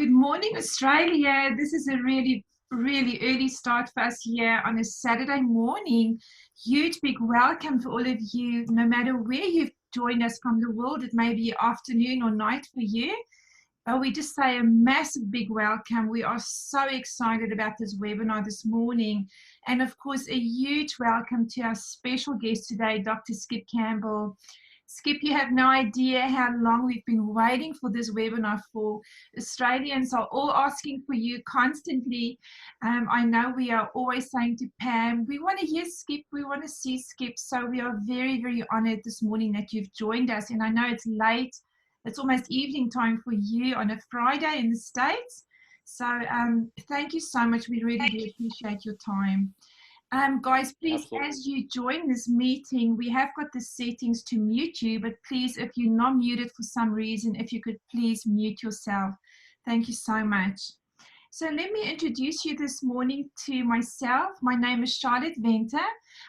Good morning, Australia. This is a really early start for us here on a Saturday morning. Huge big welcome for all of you, no matter where you've joined us from the world. It may be afternoon or night for you. But we just say a massive big welcome. We are so excited about this webinar this morning. And of course, a huge welcome to our special guest today, Dr. Skip Campbell. Skip, you have no idea how long we've been waiting for this webinar for. Australians are all asking for you constantly. I know we are always saying to Pam, we want to hear Skip, we want to see Skip. So we are very honored this morning that you've joined us. And I know it's late. It's almost evening time for you on a Friday in the States. So thank you so much. We really do appreciate your time. Guys, please, Absolutely. as you join this meeting, we have got the settings to mute you, but please, if you're not muted for some reason, if you could please mute yourself. Thank you so much. So let me introduce you this morning to myself. My name is Charlotte Venter.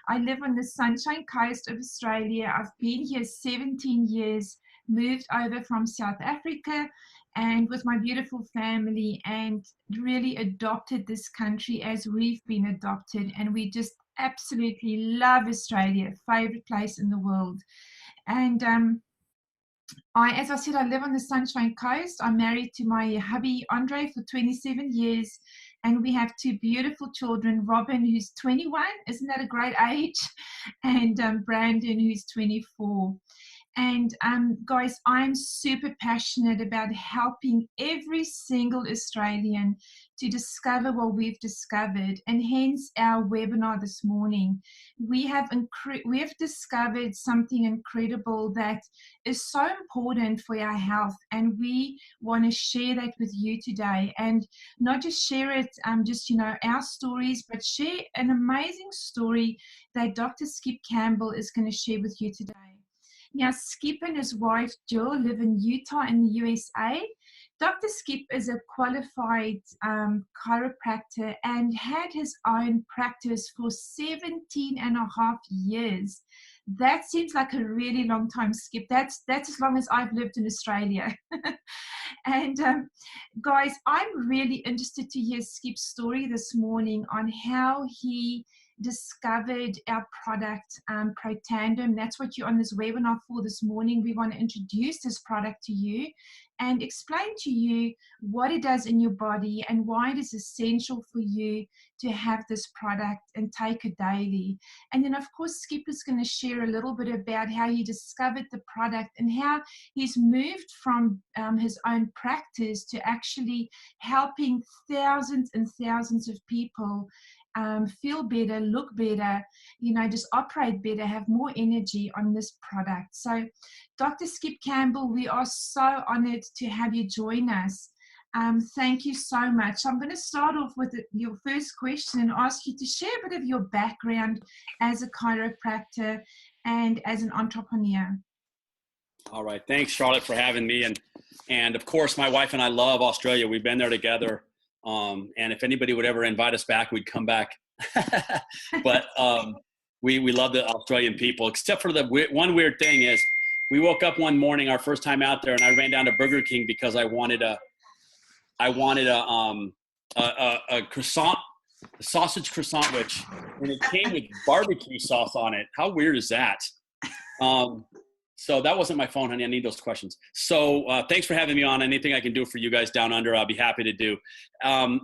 I live on the Sunshine Coast of Australia. I've been here 17 years, moved over from South Africa and with my beautiful family, and really adopted this country as we've been adopted. And we just absolutely love Australia, favorite place in the world. And as I said, I live on the Sunshine Coast. I'm married to my hubby, Andre, for 27 years. And we have two beautiful children, Robin, who's 21. Isn't that a great age? And Brandon, who's 24. And guys, I'm super passionate about helping every single Australian to discover what we've discovered, and hence our webinar this morning. We have discovered something incredible that is so important for our health, and we want to share that with you today. And not just share it, our stories, but share an amazing story that Dr. Skip Campbell is going to share with you today. Now, Skip and his wife, Jill, live in Utah in the USA. Dr. Skip is a qualified chiropractor and had his own practice for 17 and a half years. That seems like a really long time, Skip. That's as long as I've lived in Australia. And guys, I'm really interested to hear Skip's story this morning on how he discovered our product, Protandim. That's what you're on this webinar for this morning. We want to introduce this product to you and explain to you what it does in your body and why it is essential for you to have this product and take it daily. And then, of course, Skip is going to share a little bit about how he discovered the product and how he's moved from his own practice to actually helping thousands and thousands of people feel better, look better, just operate better, have more energy on this product. So Dr. Skip Campbell, we are so honored to have you join us. Thank you so much. I'm going to start off with your first question and ask you to share a bit of your background as a chiropractor and as an entrepreneur. All right. Thanks, Charlotte, for having me. And of course, my wife and I love Australia. We've been there together. And if anybody would ever invite us back, we'd come back. But we love the Australian people, except for the one weird thing is we woke up one morning, our first time out there, and I ran down to Burger King because I wanted a croissant, a sausage croissant, which, and it came with barbecue sauce on it. How weird is that? So that wasn't my phone, honey. I need those questions. So thanks for having me on. Anything I can do for you guys down under, I'll be happy to do. I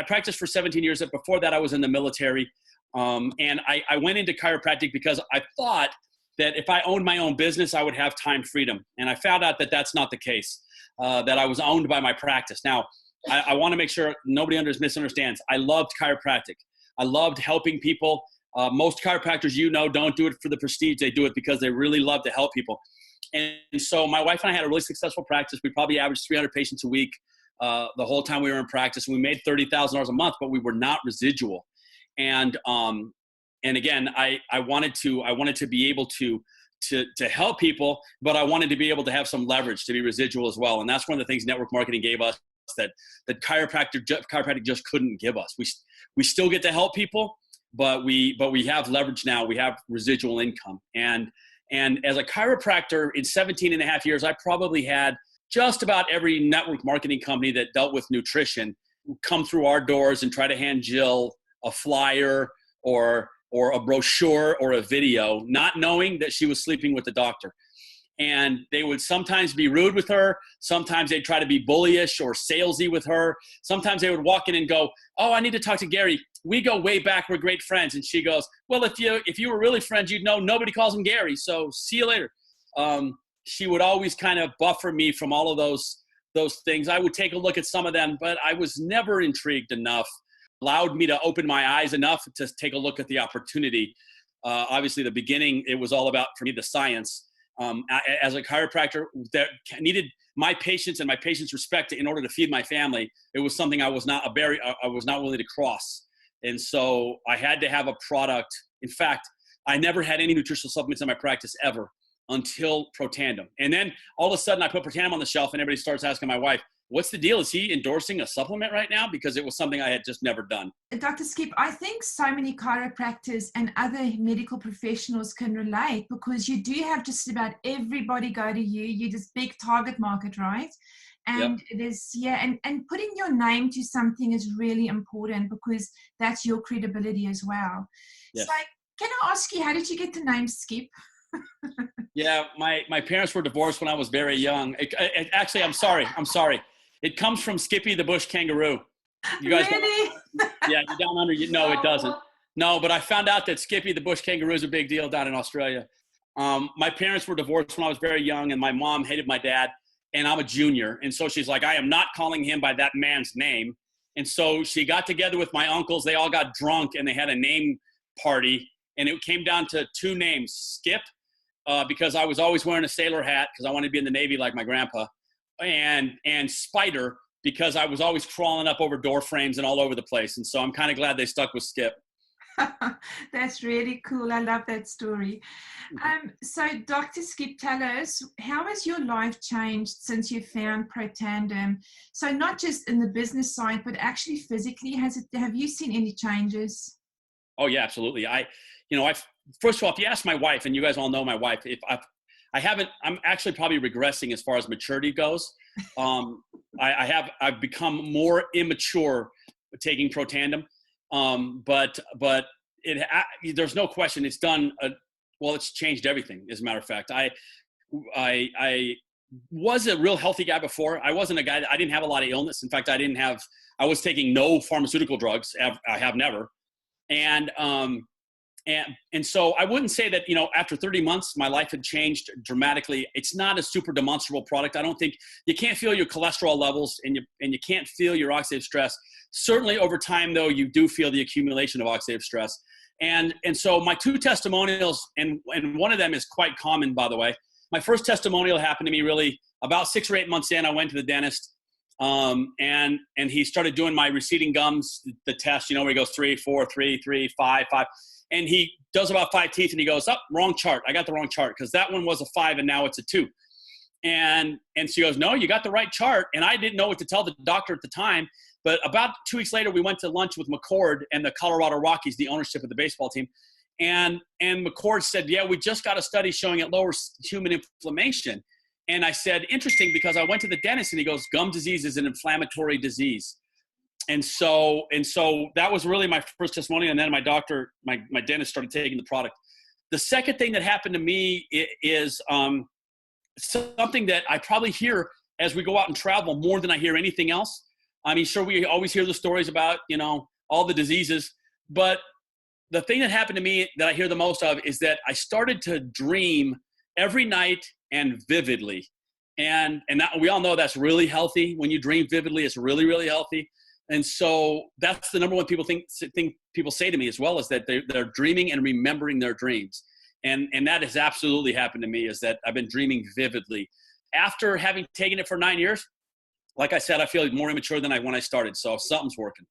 practiced for 17 years. Before that, I was in the military. And I went into chiropractic because I thought that if I owned my own business, I would have time freedom. And I found out that that's not the case, that I was owned by my practice. Now, I want to make sure nobody misunderstands. I loved chiropractic. I loved helping people. Most chiropractors, don't do it for the prestige. They do it because they really love to help people. And so my wife and I had a really successful practice. We probably averaged 300 patients a week the whole time we were in practice. We made $30,000 a month, but we were not residual. And again, I wanted to be able to help people, but I wanted to be able to have some leverage to be residual as well. And that's one of the things network marketing gave us that chiropractic just couldn't give us. We still get to help people, but we have leverage now. We have residual income. And as a chiropractor in 17 and a half years, I probably had just about every network marketing company that dealt with nutrition would come through our doors and try to hand Jill a flyer or a brochure or a video, not knowing that she was sleeping with the doctor. And they would sometimes be rude with her. Sometimes they'd try to be bullyish or salesy with her. Sometimes they would walk in and go, "Oh, I need to talk to Gary. We go way back. We're great friends." And she goes, "Well, if you were really friends, you'd know nobody calls him Gary. So see you later." She would always kind of buffer me from all of those things. I would take a look at some of them, but I was never intrigued enough, allowed me to open my eyes enough to take a look at the opportunity. Obviously, the beginning, it was all about, for me, the science. As a chiropractor that needed my patients and my patients' respect in order to feed my family, it was something I was not willing to cross. And so I had to have a product. In fact, I never had any nutritional supplements in my practice ever until Protandim. And then all of a sudden I put Protandim on the shelf and everybody starts asking my wife, "What's the deal? Is he endorsing a supplement right now?" Because it was something I had just never done. Dr. Skip, I think so many chiropractors and other medical professionals can relate, because you do have just about everybody go to you. You're this big target market, right? And Yep. it is, and putting your name to something is really important, because that's your credibility as well. Yes. So can I ask you, how did you get the name Skip? Yeah, my parents were divorced when I was very young. Actually, I'm sorry. It comes from Skippy the bush kangaroo. You guys Really? yeah, you're down under. No, it doesn't. No, but I found out that Skippy the bush kangaroo is a big deal down in Australia. My parents were divorced when I was very young, and my mom hated my dad, and I'm a junior. And so she's like, "I am not calling him by that man's name." And so she got together with my uncles. They all got drunk, and they had a name party. And it came down to two names, Skip, because I was always wearing a sailor hat because I wanted to be in the Navy like my grandpa, and Spider, because I was always crawling up over door frames and all over the place. And so I'm kind of glad they stuck with Skip. That's really cool. I love that story. So Dr. Skip, tell us, how has your life changed since you found Protandim? So not just in the business side, but actually physically, have you seen any changes? Oh yeah, absolutely. First of all, if you ask my wife, and you guys all know my wife, I'm actually probably regressing as far as maturity goes. I've become more immature taking Protandim. But there's no question it's done. It's changed everything. As a matter of fact, I was a real healthy guy before. I wasn't a guy I didn't have a lot of illness. In fact, I was taking no pharmaceutical drugs. I have never. And so I wouldn't say that, after 30 months, my life had changed dramatically. It's not a super demonstrable product. I don't think you can't feel your cholesterol levels and you can't feel your oxidative stress. Certainly over time though, you do feel the accumulation of oxidative stress. And so my two testimonials, and one of them is quite common, by the way. My first testimonial happened to me really about 6 or 8 months in. I went to the dentist, and he started doing my receding gums, the test, where he goes 3, 4, 3, 3, 5, 5. And he does about 5 teeth and he goes, "Oh, wrong chart. I got the wrong chart because that one was a 5 and now it's a 2. And she goes, "No, you got the right chart." And I didn't know what to tell the doctor at the time. But about 2 weeks later, we went to lunch with McCord and the Colorado Rockies, the ownership of the baseball team. And McCord said, "Yeah, we just got a study showing it lowers human inflammation." And I said, "Interesting, because I went to the dentist," and he goes, "Gum disease is an inflammatory disease." And so that was really my first testimony. And then my doctor, my dentist, started taking the product. The second thing that happened to me is something that I probably hear as we go out and travel more than I hear anything else. I mean, sure, we always hear the stories about, all the diseases, but the thing that happened to me that I hear the most of is that I started to dream every night and vividly. And that, we all know that's really healthy. When you dream vividly, it's really, really healthy. And so that's the number one thing people say to me as well, is that they're dreaming and remembering their dreams. And that has absolutely happened to me, is that I've been dreaming vividly. After having taken it for 9 years, like I said, I feel more immature than when I started. So something's working.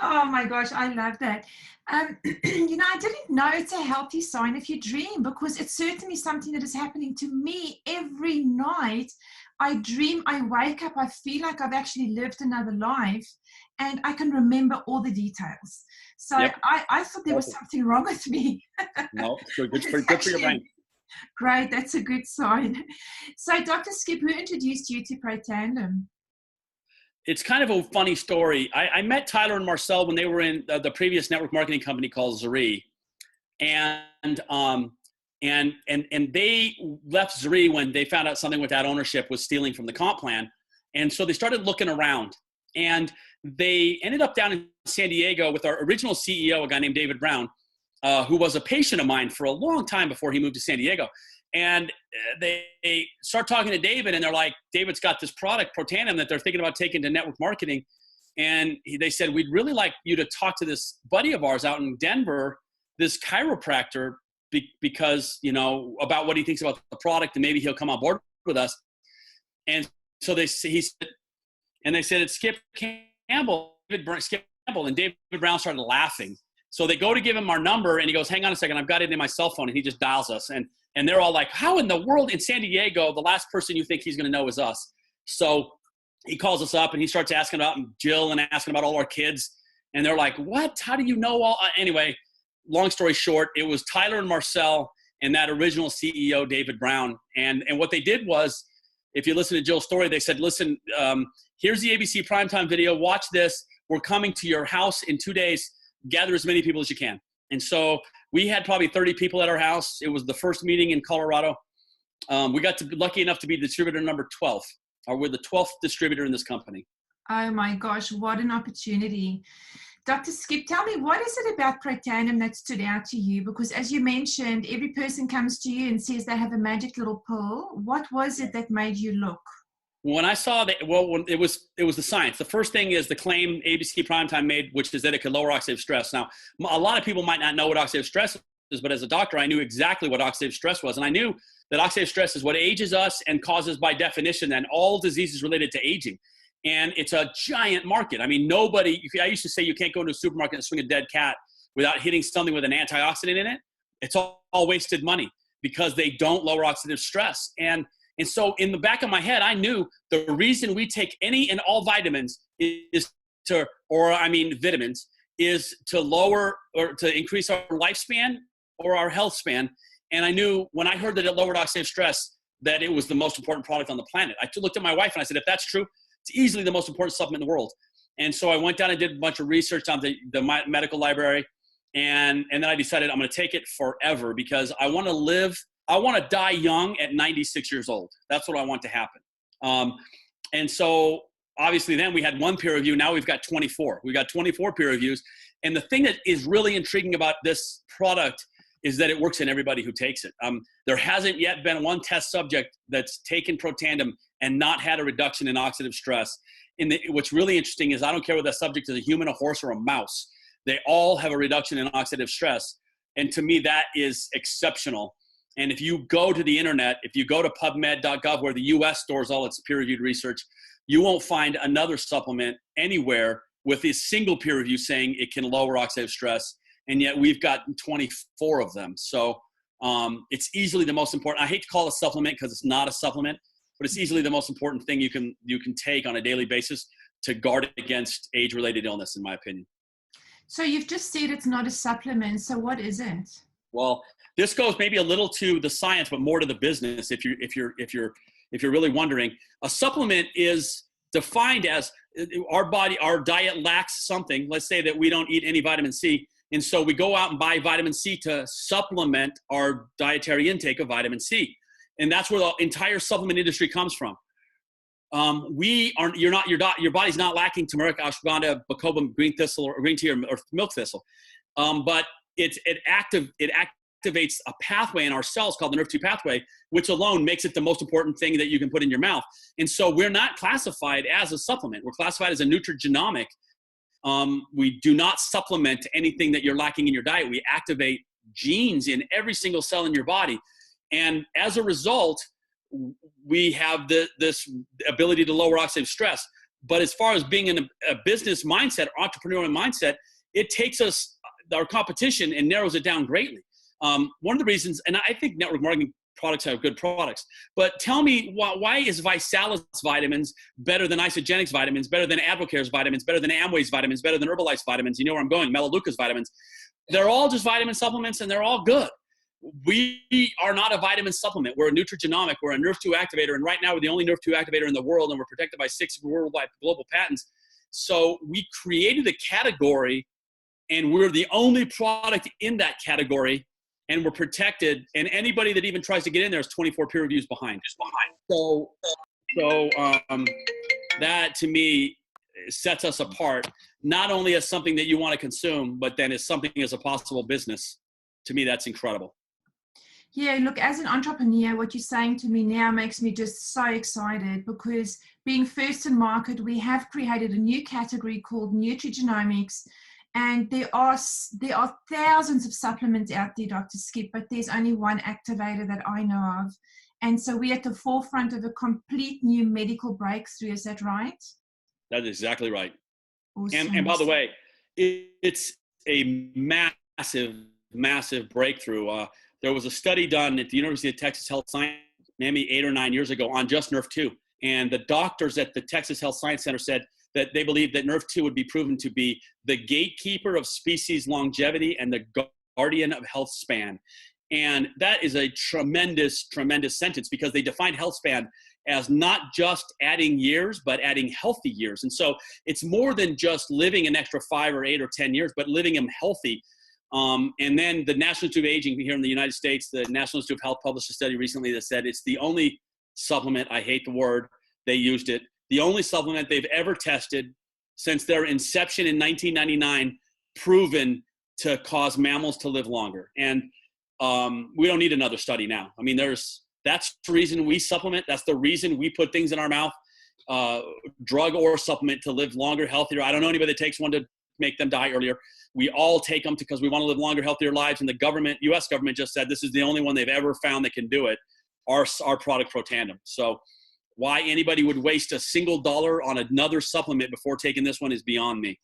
Oh my gosh, I love that. I didn't know it's a healthy sign if you dream, because it's certainly something that is happening to me every night. I dream, I wake up, I feel like I've actually lived another life, and I can remember all the details. So Yep. I thought there was something wrong with me. No, good for your brain. Great, that's a good sign. So, Dr. Skip, who introduced you to Protandim? It's kind of a funny story. I met Tyler and Marcel when they were in the previous network marketing company called Zuri, and they left Zuri when they found out something with that ownership was stealing from the comp plan, and so they started looking around, and they ended up down in San Diego with our original CEO, a guy named David Brown, who was a patient of mine for a long time before he moved to San Diego. And they start talking to David, and they're like, David's got this product, Protandim, that they're thinking about taking to network marketing. And they said, we'd really like you to talk to this buddy of ours out in Denver, this chiropractor, because, you know, about what he thinks about the product, and maybe he'll come on board with us. And so they said, it's Skip Campbell, Skip Campbell. And David Brown started laughing. So they go to give him our number, and he goes, hang on a second, I've got it in my cell phone. And he just dials us. And they're all like, how in the world in San Diego, the last person you think he's going to know is us? So he calls us up, and he starts asking about Jill and asking about all our kids. And they're like, what? How do you know all? Anyway, long story short, it was Tyler and Marcel and that original CEO, David Brown. And what they did was, if you listen to Jill's story, they said, listen, here's the ABC primetime video. Watch this. We're coming to your house in 2 days. Gather as many people as you can. And so we had probably 30 people at our house. It was the first meeting in Colorado. We got to be lucky enough to be distributor number 12, or we're the 12th distributor in this company. Oh my gosh, what an opportunity. Dr. Skip, tell me, what is it about Protandim that stood out to you? Because as you mentioned, every person comes to you and says they have a magic little pill. What was it that made you look? When I saw that, when it was the science. The first thing is the claim ABC Primetime made, which is that it could lower oxidative stress. Now, a lot of people might not know what oxidative stress is, but as a doctor, I knew exactly what oxidative stress was. And I knew that oxidative stress is what ages us and causes, by definition, then all diseases related to aging. And it's a giant market. I mean, I used to say you can't go into a supermarket and swing a dead cat without hitting something with an antioxidant in it. It's all wasted money because they don't lower oxidative stress. And so in the back of my head, I knew the reason we take any and all vitamins vitamins, is to lower or to increase our lifespan or our health span. And I knew when I heard that it lowered oxidative stress, that it was the most important product on the planet. I looked at my wife and I said, if that's true, it's easily the most important supplement in the world. And so I went down and did a bunch of research on the medical library. And then I decided I'm going to take it forever because I want to die young at 96 years old. That's what I want to happen. And so obviously then we had one peer review. Now we've got 24. We've got 24 peer reviews. And the thing that is really intriguing about this product is that it works in everybody who takes it. There hasn't yet been one test subject that's taken Protandim and not had a reduction in oxidative stress. What's really interesting is I don't care whether that subject is a human, a horse, or a mouse. They all have a reduction in oxidative stress. And to me, that is exceptional. And if you go to the internet, if you go to PubMed.gov, where the US stores all its peer-reviewed research, you won't find another supplement anywhere with a single peer review saying it can lower oxidative stress. And yet we've got 24 of them. So it's easily the most important. I hate to call it a supplement because it's not a supplement, but it's easily the most important thing you can take on a daily basis to guard against age-related illness, in my opinion. So you've just said it's not a supplement. So what is it? Well, this goes maybe a little to the science, but more to the business. If you're really wondering, a supplement is defined as our diet lacks something. Let's say that we don't eat any vitamin C, and so we go out and buy vitamin C to supplement our dietary intake of vitamin C, and that's where the entire supplement industry comes from. Your body's not lacking turmeric, ashwagandha, bacopa, green thistle, or green tea, or milk thistle, but it activates a pathway in our cells called the nerve 2 pathway, which alone makes it the most important thing that you can put in your mouth. And so we're not classified as a supplement. We're classified as a nutrigenomic. We do not supplement anything that you're lacking in your diet. We activate genes in every single cell in your body. And as a result, we have this ability to lower oxidative stress. But as far as being in a business mindset, or entrepreneurial mindset, it takes our competition and narrows it down greatly. One of the reasons, and I think network marketing products have good products, but tell me why is Visalis vitamins better than Isagenix vitamins, better than Advocare's vitamins, better than Amway's vitamins, better than Herbalife's vitamins? You know where I'm going, Melaleuca's vitamins. They're all just vitamin supplements and they're all good. we are not a vitamin supplement. We're a nutrigenomic. We're a NRF2 activator. And right now we're the only NRF2 activator in the world, and we're protected by 6 worldwide global patents. So we created a category, and we're the only product in that category, and we're protected. And anybody that even tries to get in there is 24 peer reviews behind. So that to me sets us apart, not only as something that you want to consume, but then as something as a possible business. To me, that's incredible. Yeah, look, as an entrepreneur, what you're saying to me now makes me just so excited, because being first in market, we have created a new category called nutrigenomics, and there are thousands of supplements out there, Dr. Skip, but there's only one activator that I know of. And so we're at the forefront of a complete new medical breakthrough. Is that right? That is exactly right. Awesome. And by the way, it's a massive breakthrough. There was a study done at the University of Texas Health Science maybe 8 or 9 years ago on just NRF2. And the doctors at the Texas Health Science Center said that they believed that NRF2 would be proven to be the gatekeeper of species longevity and the guardian of health span. And that is a tremendous sentence, because they defined health span as not just adding years, but adding healthy years. And so it's more than just living an extra 5 or 8 or 10 years, but living them healthy. And then the National Institute of Aging here in the United States, the National Institute of Health published a study recently that said it's the only supplement, I hate the word, they used it, the only supplement they've ever tested since their inception in 1999, proven to cause mammals to live longer. And we don't need another study now. I mean, that's the reason we supplement. That's the reason we put things in our mouth, drug or supplement, to live longer, healthier. I don't know anybody that takes one to make them die earlier. We all take them because we want to live longer, healthier lives. And the government, U.S. government, just said this is the only one they've ever found that can do it, our product Protandim. So why anybody would waste a single dollar on another supplement before taking this one is beyond me.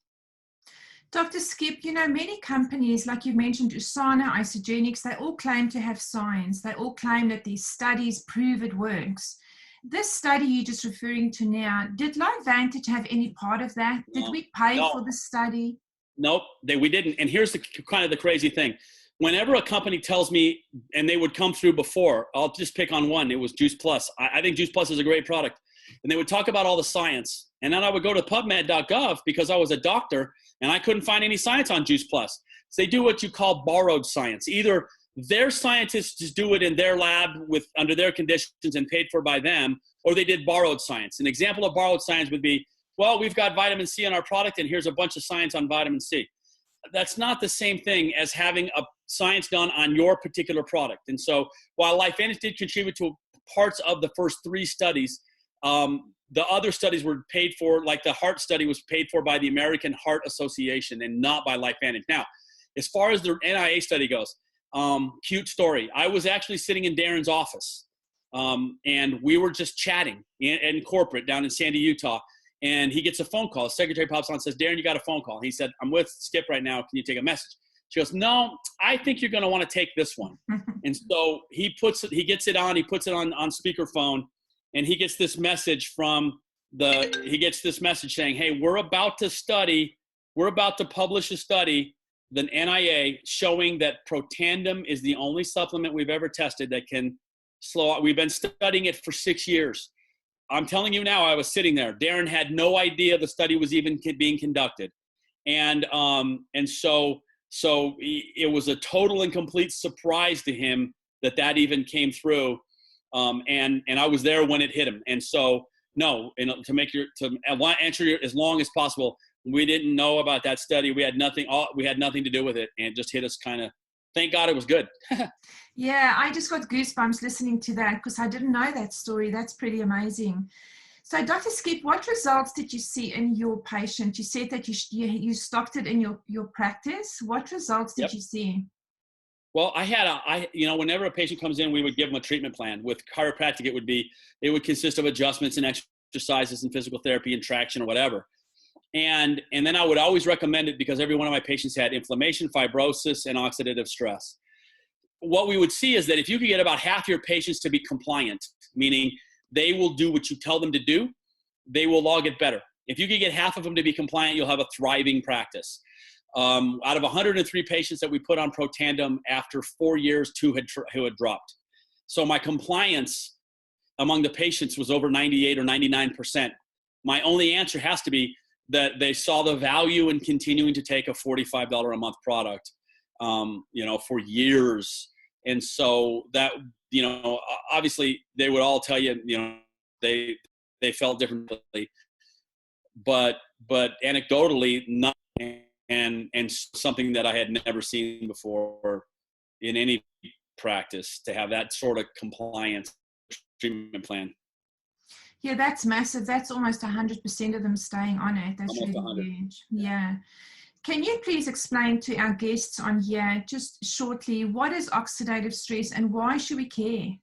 Dr. Skip, many companies, like you mentioned, Usana, Isogenics, they all claim to have science. They all claim that these studies prove it works. This study you're just referring to now, did LifeVantage have any part of that? Did we pay for the study? Nope, we didn't. And here's the kind of the crazy thing. Whenever a company tells me, and they would come through before, I'll just pick on one. It was Juice Plus. I think Juice Plus is a great product. And they would talk about all the science. And then I would go to PubMed.gov because I was a doctor and I couldn't find any science on Juice Plus. So they do what you call borrowed science. Either their scientists just do it in their lab under their conditions and paid for by them, or they did borrowed science. An example of borrowed science would be, well, we've got vitamin C in our product and here's a bunch of science on vitamin C. That's not the same thing as having a science done on your particular product. And so while LifeVantage did contribute to parts of the first 3 studies, the other studies were paid for, like the heart study was paid for by the American Heart Association and not by LifeVantage. Now, as far as the NIA study goes, cute story. I was actually sitting in Darren's office, and we were just chatting in corporate down in Sandy, Utah. And he gets a phone call. His secretary pops on and says, Darren, you got a phone call. He said, I'm with Skip right now. Can you take a message? She goes, no, I think you're going to want to take this one. And so he gets it on, he puts it on speakerphone, and he gets this message saying, hey, we're about to publish a study, the NIA, showing that Protandim is the only supplement we've ever tested that can slow out. We've been studying it for 6 years. I'm telling you now, I was sitting there. Darren had no idea the study was even being conducted. And so it was a total and complete surprise to him that even came through. And I was there when it hit him. And so, no, to answer your as long as possible, we didn't know about that study. We had nothing to do with it, and it just hit us kind of. Thank God it was good. Yeah, I just got goosebumps listening to that because I didn't know that story. That's pretty amazing. So, Dr. Skip, what results did you see in your patient? You said that you stopped it in your practice. What results did you see? Well, whenever a patient comes in, we would give them a treatment plan. With chiropractic, it would consist of adjustments and exercises and physical therapy and traction or whatever. And then I would always recommend it because every one of my patients had inflammation, fibrosis, and oxidative stress. What we would see is that if you could get about half your patients to be compliant, meaning they will do what you tell them to do, they will all get better. If you could get half of them to be compliant, you'll have a thriving practice. Out of 103 patients that we put on Protandim, after 4 years, 2 who had dropped. So my compliance among the patients was over 98 or 99%. My only answer has to be that they saw the value in continuing to take a $45 a month product, for years. And so that, obviously they would all tell you, they felt differently, but anecdotally, not, and something that I had never seen before in any practice, to have that sort of compliance treatment plan. Yeah, that's massive. That's almost 100% of them staying on it. That's Almost really 100. huge. Yeah. Can you please explain to our guests on here, just shortly, what is oxidative stress and why should we care?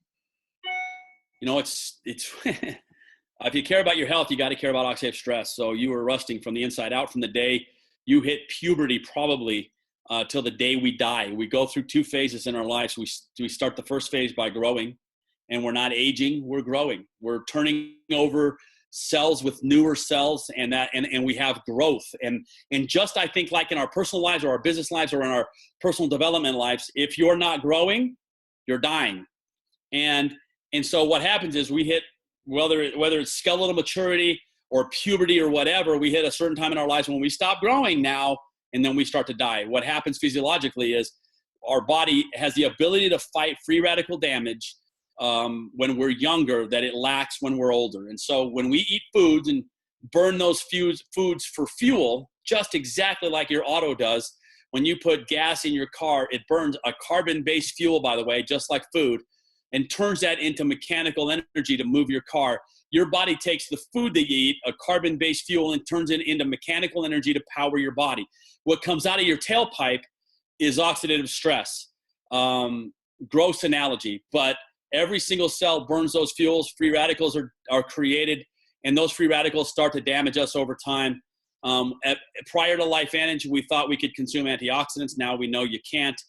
It's if you care about your health, you got to care about oxidative stress. So you were rusting from the inside out from the day you hit puberty, probably till the day we die. We go through 2 phases in our lives. We start the first phase by growing, and we're not aging, we're growing. We're turning over cells with newer cells, and we have growth. And just, I think, like in our personal lives or our business lives or in our personal development lives, if you're not growing, you're dying. And so what happens is we hit, whether it's skeletal maturity or puberty or whatever, we hit a certain time in our lives when we stop growing now, and then we start to die. What happens physiologically is our body has the ability to fight free radical damage when we're younger that it lacks when we're older. And so when we eat foods and burn those foods for fuel, just exactly like your auto does, when you put gas in your car, it burns a carbon-based fuel, by the way, just like food, and turns that into mechanical energy to move your car. Your body takes the food that you eat, a carbon-based fuel, and turns it into mechanical energy to power your body. What comes out of your tailpipe is oxidative stress. Gross analogy, but every single cell burns those fuels. Free radicals are created, and those free radicals start to damage us over time. Prior to Life Anage, we thought we could consume antioxidants. Now we know you can't.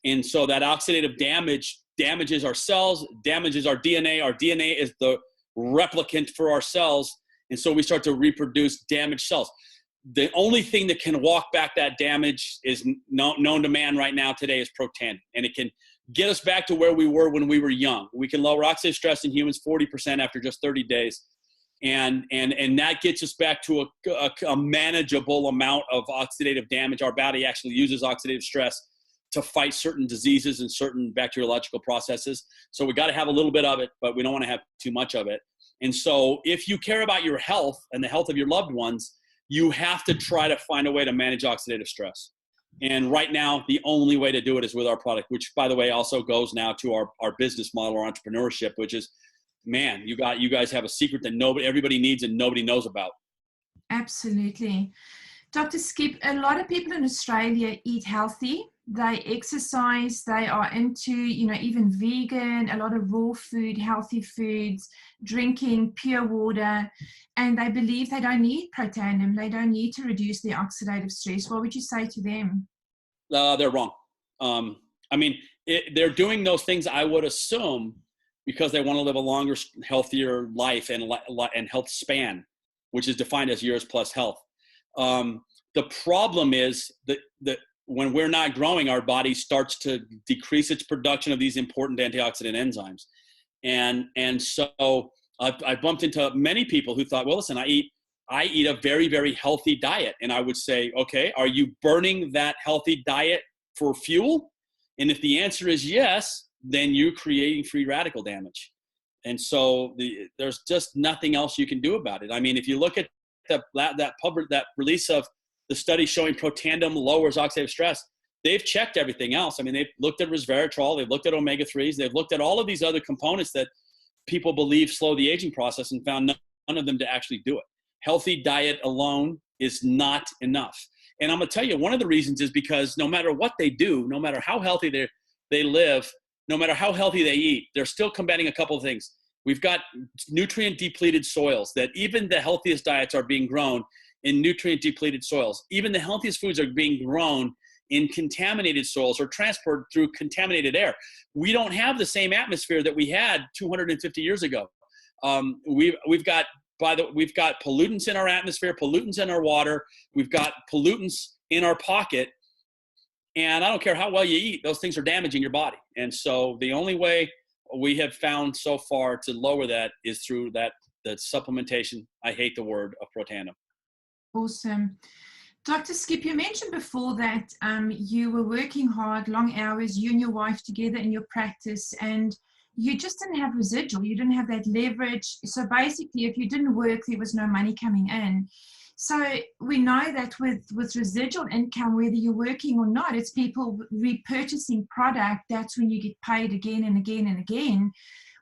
And so that oxidative damage damages our cells, damages our DNA. Our DNA is the replicant for our cells. And so we start to reproduce damaged cells. The only thing that can walk back that damage is known to man right now today is Protandim. And it can get us back to where we were when we were young. We can lower oxidative stress in humans 40% after just 30 days. And that gets us back to a manageable amount of oxidative damage. Our body actually uses oxidative stress to fight certain diseases and certain bacteriological processes. So we got to have a little bit of it, but we don't want to have too much of it. And so if you care about your health and the health of your loved ones, you have to try to find a way to manage oxidative stress. And right now, the only way to do it is with our product, which, by the way, also goes now to our business model or entrepreneurship, which is, man, you guys have a secret that everybody needs and nobody knows about. Absolutely. Dr. Skip, a lot of people in Australia eat healthy. They exercise, they are into, even vegan, a lot of raw food, healthy foods, drinking pure water, and they believe they don't need Protandim, they don't need to reduce their oxidative stress. What would you say to them? They're wrong. They're doing those things, I would assume, because they want to live a longer, healthier life and health span, which is defined as years plus health. The problem is that when we're not growing, our body starts to decrease its production of these important antioxidant enzymes. And so I bumped into many people who thought, well, listen, I eat a very, very healthy diet. And I would say, okay, are you burning that healthy diet for fuel? And if the answer is yes, then you're creating free radical damage. And so there's just nothing else you can do about it. I mean, if you look at that release of the study showing Protandim lowers oxidative stress, they've checked everything else. I mean, they've looked at resveratrol, they've looked at omega-3s, they've looked at all of these other components that people believe slow the aging process and found none of them to actually do it. Healthy diet alone is not enough. And I'm going to tell you, one of the reasons is because no matter what they do, no matter how healthy they live, no matter how healthy they eat, they're still combating a couple of things. We've got nutrient depleted soils, that even the healthiest diets are being grown in nutrient depleted soils. Even the healthiest foods are being grown in contaminated soils or transported through contaminated air. We don't have the same atmosphere that we had 250 years ago. We've got pollutants in our atmosphere, pollutants in our water. We've got pollutants in our pocket. And I don't care how well you eat, those things are damaging your body. And so the only way we have found so far to lower that is through that supplementation, I hate the word, of Protandim. Awesome. Dr. Skip, you mentioned before that you were working hard, long hours, you and your wife together in your practice, and you just didn't have residual. You didn't have that leverage. So basically, if you didn't work, there was no money coming in. So we know that with residual income, whether you're working or not, it's people repurchasing product. That's when you get paid again and again and again.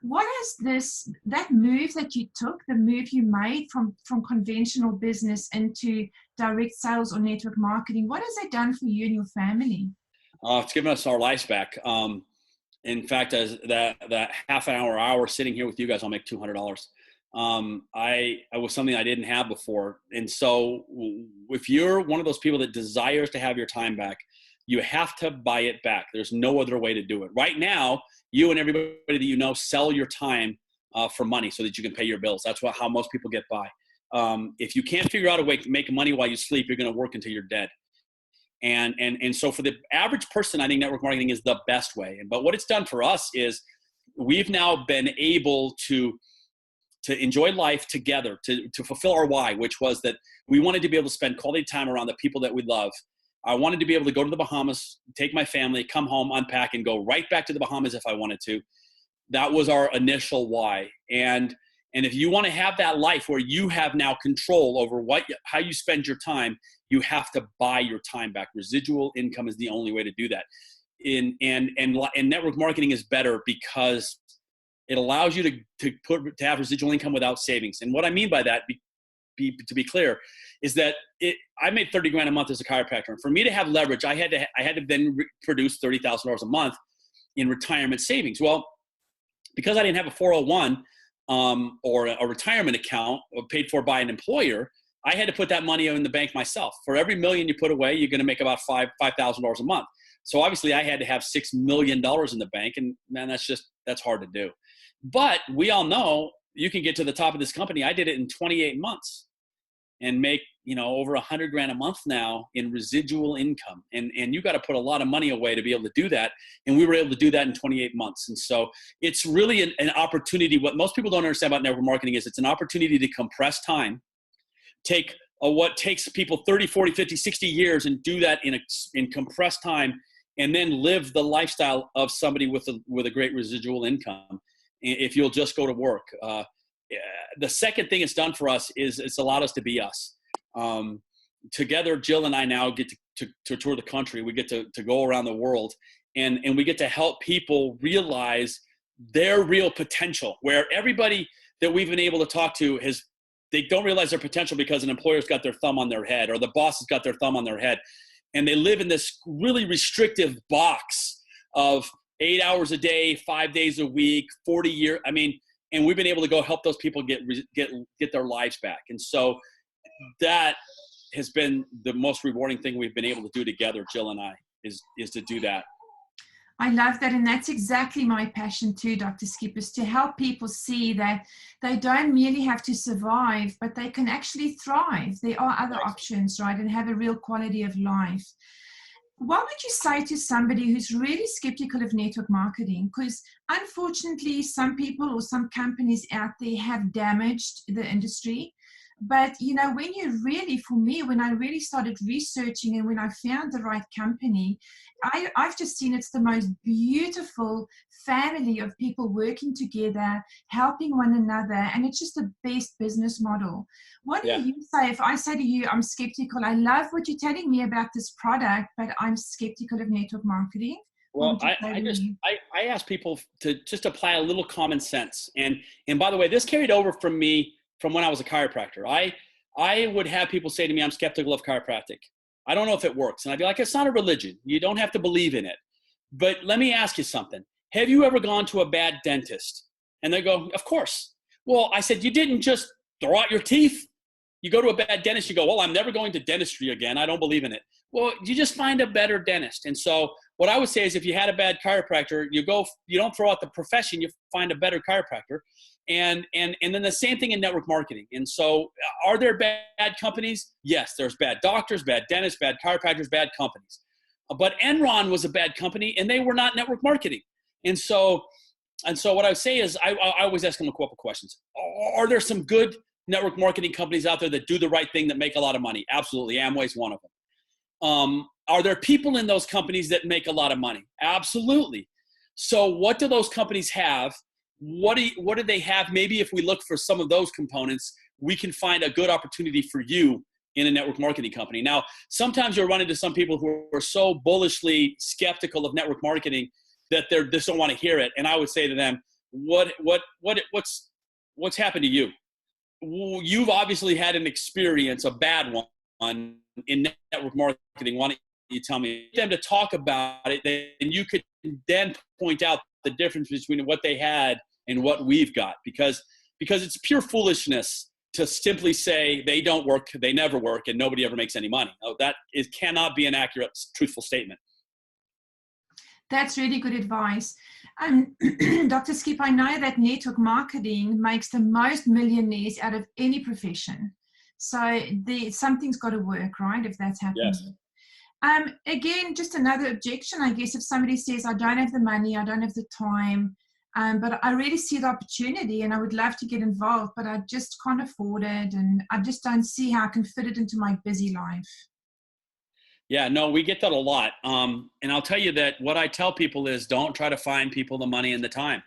What is that move that you took, the move you made from conventional business into direct sales or network marketing, what has that done for you and your family? It's given us our lives back. In fact, as that half an hour sitting here with you guys, I'll make $200. I was something I didn't have before. And so if you're one of those people that desires to have your time back, you have to buy it back. There's no other way to do it. Right now, you and everybody that you know sell your time for money so that you can pay your bills. That's how most people get by. If you can't figure out a way to make money while you sleep, you're going to work until you're dead. And so for the average person, I think network marketing is the best way. But what it's done for us is we've now been able to enjoy life together, to fulfill our why, which was that we wanted to be able to spend quality time around the people that we love. I wanted to be able to go to the Bahamas, take my family, come home, unpack, and go right back to the Bahamas if I wanted to. That was our initial why. And if you want to have that life where you have now control over how you spend your time, you have to buy your time back. Residual income is the only way to do that. And network marketing is better because it allows you to have residual income without savings. And what I mean by that, to be clear, is that I made $30,000 a month as a chiropractor. And for me to have leverage, I had to then produce $30,000 a month in retirement savings. Well, because I didn't have a 401 or a retirement account paid for by an employer, I had to put that money in the bank myself. For every $1 million you put away, you're going to make about $5,000 a month. So obviously I had to have $6 million in the bank, and man, that's hard to do. But we all know you can get to the top of this company. I did it in 28 months and make, over $100,000 a month now in residual income. And you got to put a lot of money away to be able to do that. And we were able to do that in 28 months. And so it's really an opportunity. What most people don't understand about network marketing is it's an opportunity to compress time, take what takes people 30, 40, 50, 60 years and do that in compressed time, and then live the lifestyle of somebody with a great residual income if you'll just go to work. The second thing it's done for us is it's allowed us to be us. Together, Jill and I now get to tour the country. We get to go around the world, and we get to help people realize their real potential, where everybody that we've been able to talk to they don't realize their potential because an employer's got their thumb on their head or the boss has got their thumb on their head. And they live in this really restrictive box of 8 hours a day, 5 days a week, 40 years. And we've been able to go help those people get their lives back. And so that has been the most rewarding thing we've been able to do together, Jill and I, is to do that. I love that. And that's exactly my passion too, Dr. Skip, is to help people see that they don't merely have to survive, but they can actually thrive. There are other options, right? And have a real quality of life. What would you say to somebody who's really skeptical of network marketing? Because unfortunately, some people or some companies out there have damaged the industry. But, when when I really started researching and when I found the right company, I've just seen it's the most beautiful family of people working together, helping one another, and it's just the best business model. What do you say if I say to you, I'm skeptical, I love what you're telling me about this product, but I'm skeptical of network marketing? Well, I ask people to just apply a little common sense. And by the way, this carried over from me from when I was a chiropractor. I would have people say to me, I'm skeptical of chiropractic. I don't know if it works. And I'd be like, it's not a religion. You don't have to believe in it. But let me ask you something. Have you ever gone to a bad dentist? And they go, of course. Well, I said, you didn't just throw out your teeth. You go to a bad dentist, you go, well, I'm never going to dentistry again. I don't believe in it. Well, you just find a better dentist. And so what I would say is if you had a bad chiropractor, you don't throw out the profession, you find a better chiropractor. And then the same thing in network marketing. And so are there bad companies? Yes, there's bad doctors, bad dentists, bad chiropractors, bad companies. But Enron was a bad company and they were not network marketing. And so what I would say is I always ask them a couple questions. Are there some good network marketing companies out there that do the right thing, that make a lot of money? Absolutely. Amway's one of them. Are there people in those companies that make a lot of money? Absolutely. So what do those companies have? What do they have? Maybe if we look for some of those components, we can find a good opportunity for you in a network marketing company. Now, sometimes you'll run into some people who are so bullishly skeptical of network marketing that they just don't want to hear it. And I would say to them, what's happened to you? You've obviously had an experience, a bad one in network marketing. Why don't you tell me them to talk about it, and you could then point out the difference between what they had and what we've got, because it's pure foolishness to simply say they don't work, they never work, and nobody ever makes any money. It cannot be an accurate, truthful statement. That's really good advice. Dr. Skip, I know that network marketing makes the most millionaires out of any profession. So something's got to work, right, if that's happening. Yes. Again, just another objection, I guess, if somebody says, I don't have the money, I don't have the time, but I really see the opportunity and I would love to get involved, but I just can't afford it and I just don't see how I can fit it into my busy life. Yeah, no, we get that a lot. And I'll tell you that what I tell people is don't try to find people the money and the time.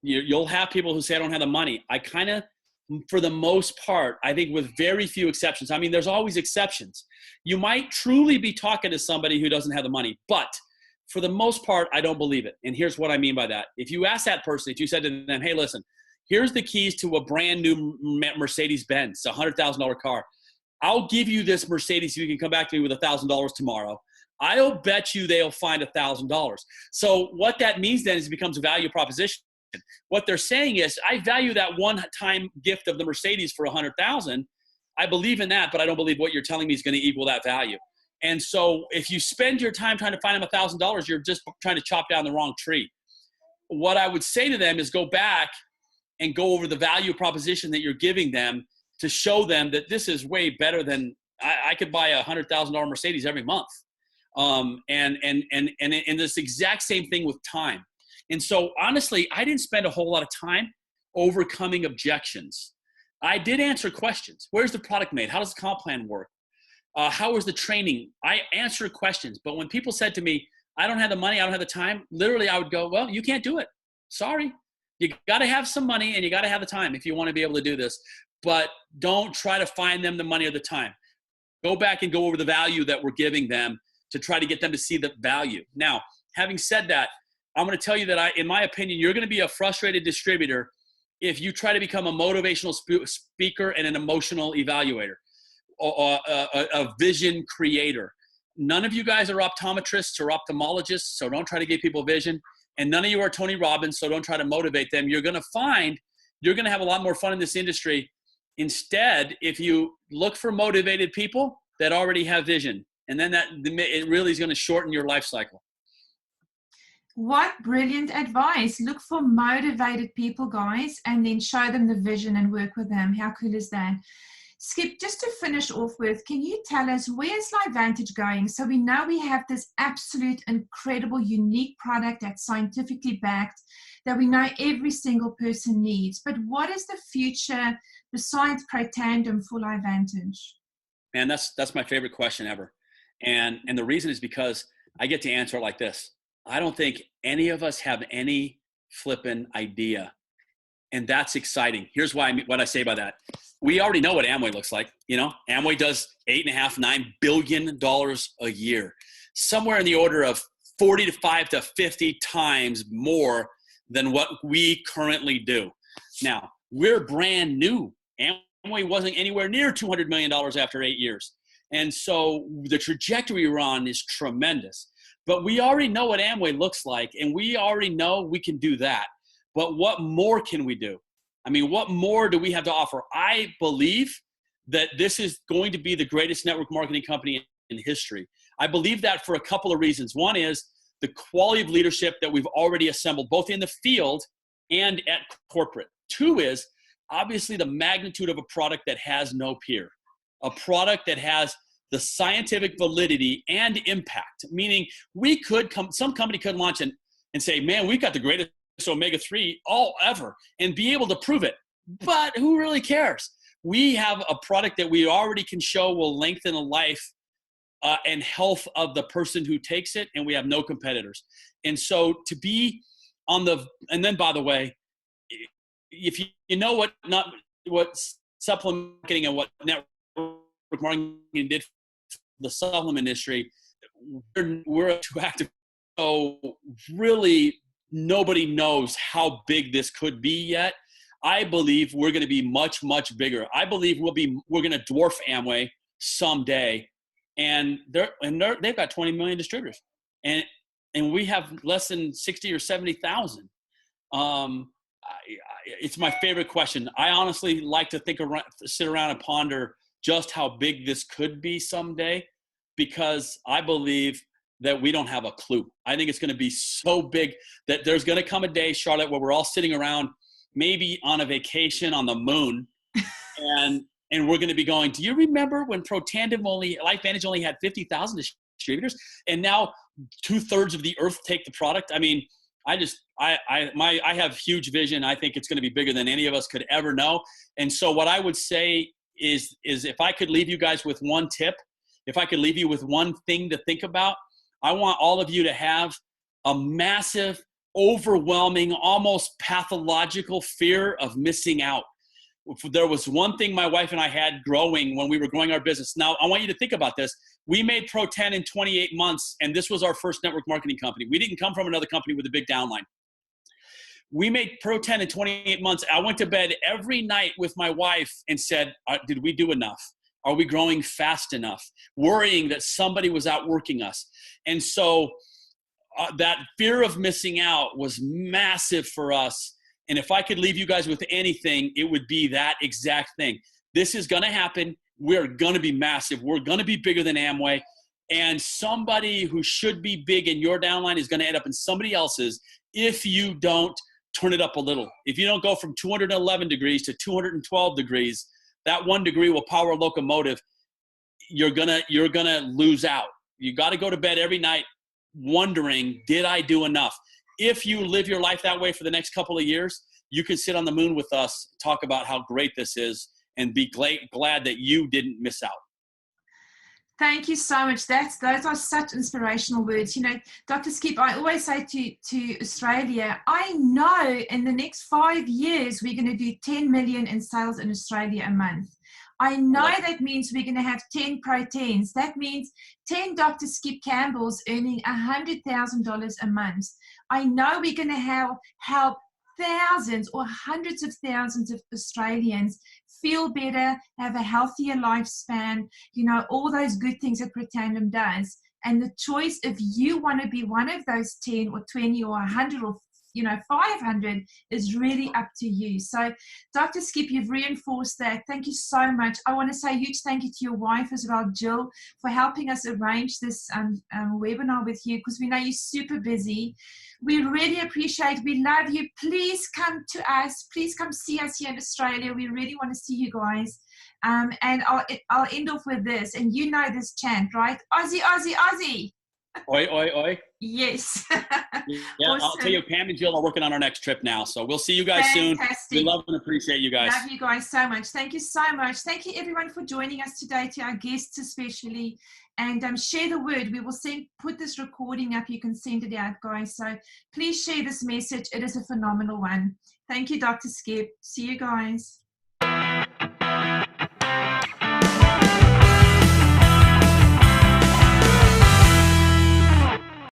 You'll have people who say, I don't have the money. I kind of, for the most part, I think with very few exceptions, I mean, there's always exceptions. You might truly be talking to somebody who doesn't have the money, but for the most part, I don't believe it. And here's what I mean by that. If you ask that person, if you said to them, hey, listen, here's the keys to a brand new Mercedes-Benz, a $100,000 car. I'll give you this Mercedes if you can come back to me with $1,000 tomorrow. I'll bet you they'll find $1,000. So what that means then is it becomes a value proposition. What they're saying is, I value that one-time gift of the Mercedes for $100,000. I believe in that, but I don't believe what you're telling me is going to equal that value. And so if you spend your time trying to find them $1,000, you're just trying to chop down the wrong tree. What I would say to them is go back and go over the value proposition that you're giving them to show them that this is way better than I could buy a $100,000 Mercedes every month. And this exact same thing with time. And so honestly, I didn't spend a whole lot of time overcoming objections. I did answer questions. Where's the product made? How does the comp plan work? How was the training? I answered questions. But when people said to me, I don't have the money, I don't have the time, literally I would go, well, you can't do it. Sorry. You got to have some money and you got to have the time if you want to be able to do this. But don't try to find them the money or the time. Go back and go over the value that we're giving them to try to get them to see the value. Now, having said that, I'm going to tell you that in my opinion, you're going to be a frustrated distributor if you try to become a motivational speaker and an emotional evaluator, or a vision creator. None of you guys are optometrists or ophthalmologists, so don't try to give people vision. And none of you are Tony Robbins, so don't try to motivate them. You're going to find you're going to have a lot more fun in this industry. Instead, if you look for motivated people that already have vision, and then it really is going to shorten your life cycle. What brilliant advice. Look for motivated people, guys, and then show them the vision and work with them. How cool is that? Skip, just to finish off with, can you tell us where's LifeVantage going? So we know we have this absolute, incredible, unique product that's scientifically backed, that we know every single person needs. But what is the future besides Protandim for LifeVantage? Man, that's my favorite question ever. And the reason is because I get to answer it like this. I don't think any of us have any flippin' idea. And that's exciting. Here's what I say by that. We already know what Amway looks like. You know, Amway does $8.5–9 billion a year, somewhere in the order of 45 to 50 times more than what we currently do. Now, we're brand new. Amway wasn't anywhere near $200 million after 8 years. And so the trajectory we're on is tremendous. But we already know what Amway looks like, and we already know we can do that. But what more can we do? I mean, what more do we have to offer? I believe that this is going to be the greatest network marketing company in history. I believe that for a couple of reasons. One is the quality of leadership that we've already assembled, both in the field and at corporate. 2 is obviously the magnitude of a product that has no peer, a product that has the scientific validity and impact, meaning some company could launch and say, man, we've got the greatest omega-3 all ever, and be able to prove it. But who really cares? We have a product that we already can show will lengthen the life and health of the person who takes it, and we have no competitors. And so to be on and then by the way, if you know what supplement marketing and what network marketing did for the supplement industry, we're too active. So really nobody knows how big this could be yet. I believe we're going to be much, much bigger. I believe we're going to dwarf Amway someday. And they've got 20 million distributors, and we have less than 60 or 70,000. It's my favorite question. I honestly like to sit around and ponder just how big this could be someday, because I believe that we don't have a clue. I think it's going to be so big that there's going to come a day, Charlotte, where we're all sitting around, maybe on a vacation on the moon, and we're going to be going, do you remember when Protandim LifeVantage only had 50,000 distributors, and now 2/3 of the earth take the product? I mean, I have huge vision. I think it's going to be bigger than any of us could ever know. And so what I would say is if I could leave you guys with one tip, if I could leave you with one thing to think about, I want all of you to have a massive, overwhelming, almost pathological fear of missing out. There was one thing my wife and I had growing when we were growing our business. Now, I want you to think about this. We made Pro10 in 28 months, and this was our first network marketing company. We didn't come from another company with a big downline. We made Pro10 in 28 months. I went to bed every night with my wife and said, did we do enough? Are we growing fast enough? Worrying that somebody was outworking us. And so that fear of missing out was massive for us. And if I could leave you guys with anything, it would be that exact thing. This is going to happen. We're going to be massive. We're going to be bigger than Amway. And somebody who should be big in your downline is going to end up in somebody else's if you don't turn it up a little. If you don't go from 211 degrees to 212 degrees, that 1 degree will power a locomotive. You're gonna lose out. You got to go to bed every night wondering, did I do enough? If you live your life that way for the next couple of years, you can sit on the moon with us, talk about how great this is, and be glad that you didn't miss out. Thank you so much. Those are such inspirational words. You know, Dr. Skip, I always say to Australia, I know in the next 5 years, we're going to do 10 million in sales in Australia a month. I know that means we're going to have 10 Pro10s. That means 10 Dr. Skip Campbells earning $100,000 a month. I know we're going to help thousands or hundreds of thousands of Australians feel better, have a healthier lifespan, you know, all those good things that Protandim does. And the choice, if you want to be one of those 10 or 20 or 100 or 500 is really up to you. So Dr. Skip, you've reinforced that. Thank you so much. I want to say a huge thank you to your wife as well, Jill, for helping us arrange this webinar with you, because we know you're super busy. We really appreciate it. We love you. Please come to us. Please come see us here in Australia. We really want to see you guys. And I'll end off with this. And you know this chant, right? Aussie, Aussie, Aussie. Oi, oi, oi. Yes. Yeah, awesome. I'll tell you, Pam and Jill are working on our next trip now. So we'll see you guys soon. We love and appreciate you guys. Love you guys so much. Thank you so much. Thank you everyone for joining us today, to our guests especially. And share the word. We will put this recording up. You can send it out, guys. So please share this message. It is a phenomenal one. Thank you, Dr. Skip. See you guys.